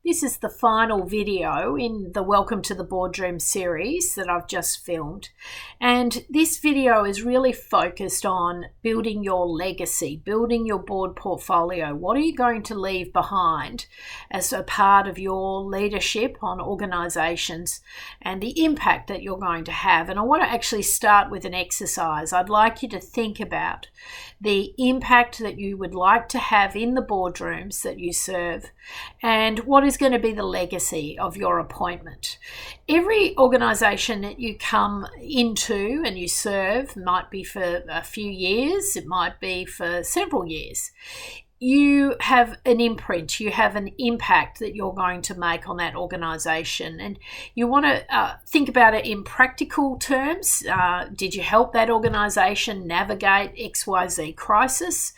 This is the final video in the Welcome to the Boardroom series that I've just filmed. And this video is really focused on building your legacy, building your board portfolio. What are you going to leave behind as a part of your leadership on organizations and the impact that you're going to have? And I want to actually start with an exercise. I'd like you to think about the impact that you would like to have in the boardrooms that you serve and what is going to be the legacy of your appointment. Every organization that you come into and you serve might be for a few years, it might be for several years. You have an imprint, you have an impact that you're going to make on that organization, and you want to think about it in practical terms. Did you help that organization navigate XYZ crisis?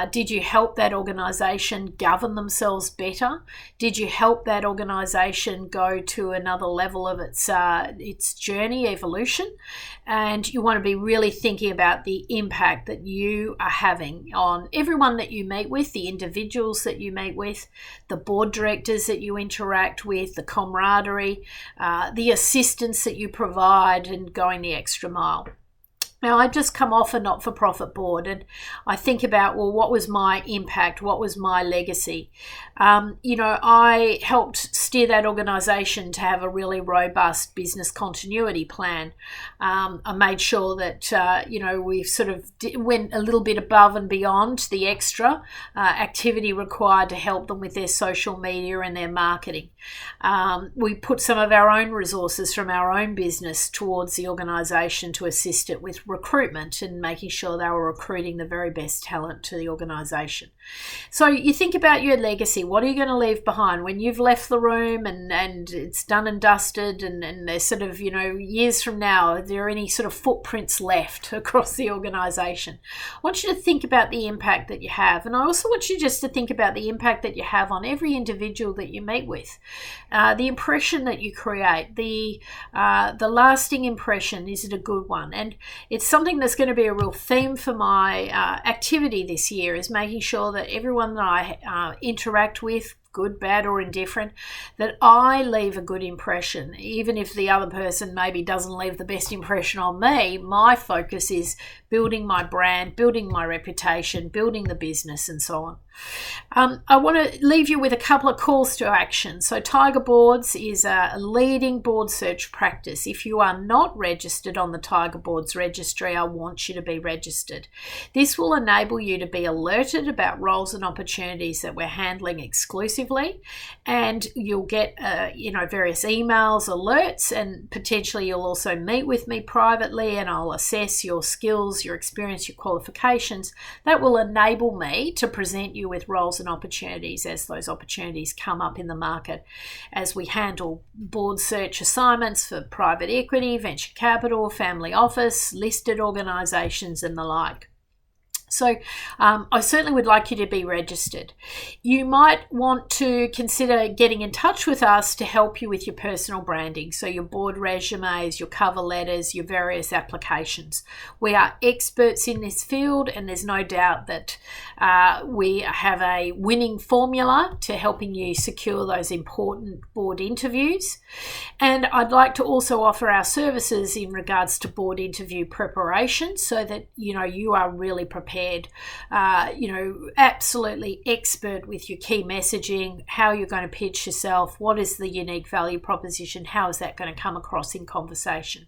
Did you help that organization govern themselves better? Did you help that organization go to another level of its journey, evolution? And you want to be really thinking about the impact that you are having on everyone that you meet with, the individuals that you meet with, the board directors that you interact with, the camaraderie, the assistance that you provide, and going the extra mile. Now, I just come off a not-for-profit board and I think about, well, what was my impact? What was my legacy? I helped steer that organisation to have a really robust business continuity plan. I made sure that, we sort of went a little bit above and beyond the extra activity required to help them with their social media and their marketing. We put some of our own resources from our own business towards the organisation to assist it with recruitment and making sure they were recruiting the very best talent to the organisation. So you think about your legacy. What are you going to leave behind when you've left the room and it's done and dusted and there's sort of, years from now, are there any sort of footprints left across the organisation? I want you to think about the impact that you have. And I also want you just to think about the impact that you have on every individual that you meet with. The impression that you create, the lasting impression, is it a good one? And it's something that's going to be a real theme for my activity this year, is making sure that everyone that I interact with, good, bad, or indifferent, that I leave a good impression. Even if the other person maybe doesn't leave the best impression on me, my focus is building my brand, building my reputation, building the business, and so on. I want to leave you with a couple of calls to action. So Tiger Boards is a leading board search practice. If you are not registered on the Tiger Boards registry, I want you to be registered. This will enable you to be alerted about roles and opportunities that we're handling exclusively, and you'll get various emails, alerts, and potentially you'll also meet with me privately and I'll assess your skills, your experience, your qualifications. That will enable me to present you with roles and opportunities as those opportunities come up in the market, as we handle board search assignments for private equity, venture capital, family office, listed organisations, and the like. So I certainly would like you to be registered. You might want to consider getting in touch with us to help you with your personal branding, so your board resumes, your cover letters, your various applications. We are experts in this field, and there's no doubt that we have a winning formula to helping you secure those important board interviews. And I'd like to also offer our services in regards to board interview preparation, so that you are really prepared, absolutely expert with your key messaging, how you're going to pitch yourself, what is the unique value proposition, how is that going to come across in conversation.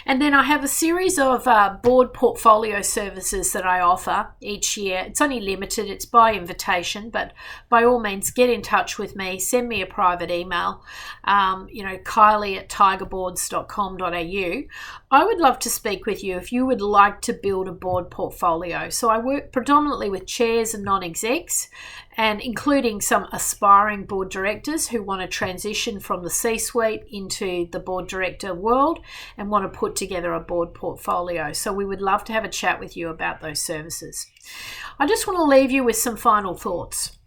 And then I have a series of board portfolio services that I offer each year. It's only limited, it's by invitation, but by all means get in touch with me, send me a private email, kylie@tigerboards.com.au. I would love to speak with you if you would like to build a board portfolio. So I work predominantly with chairs and non-execs, and including some aspiring board directors who want to transition from the C-suite into the board director world and want to put together a board portfolio. So we would love to have a chat with you about those services. I just want to leave you with some final thoughts.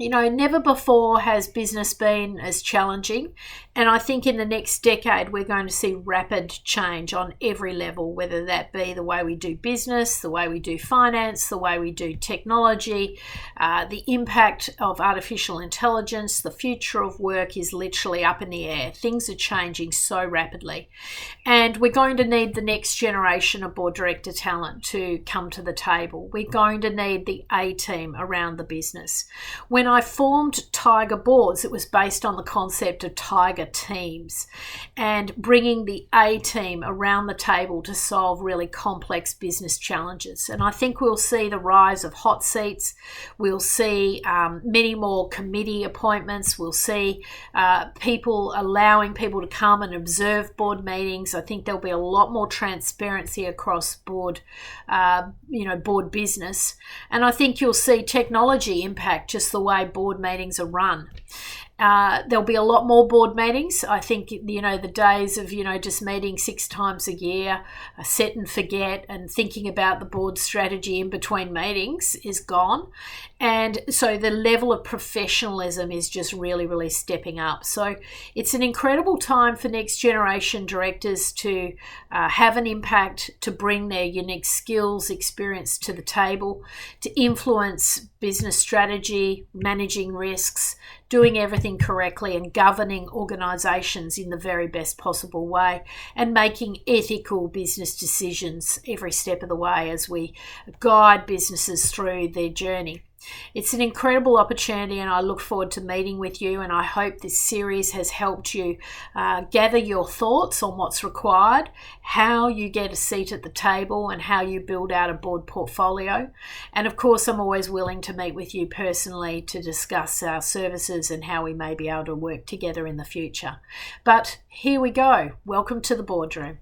Never before has business been as challenging. And I think in the next decade, we're going to see rapid change on every level, whether that be the way we do business, the way we do finance, the way we do technology, the impact of artificial intelligence. The future of work is literally up in the air. Things are changing so rapidly. And we're going to need the next generation of board director talent to come to the table. We're going to need the A team around the business. When I formed Tiger Boards, it was based on the concept of Tiger teams and bringing the A team around the table to solve really complex business challenges. And I think we'll see the rise of hot seats. We'll see many more committee appointments. We'll see allowing people to come and observe board meetings. I think there'll be a lot more transparency across board business. And I think you'll see technology impact just the way board meetings are run. There'll be a lot more board meetings. I think, the days of, just meeting 6 times a year, set and forget, and thinking about the board strategy in between meetings is gone. And so the level of professionalism is just really, really stepping up. So it's an incredible time for next generation directors to have an impact, to bring their unique skills, experience to the table, to influence business strategy, managing risks, doing everything correctly and governing organisations in the very best possible way, and making ethical business decisions every step of the way as we guide businesses through their journey. It's an incredible opportunity, and I look forward to meeting with you, and I hope this series has helped you gather your thoughts on what's required, how you get a seat at the table, and how you build out a board portfolio. And of course, I'm always willing to meet with you personally to discuss our services and how we may be able to work together in the future. But here we go. Welcome to the Boardroom.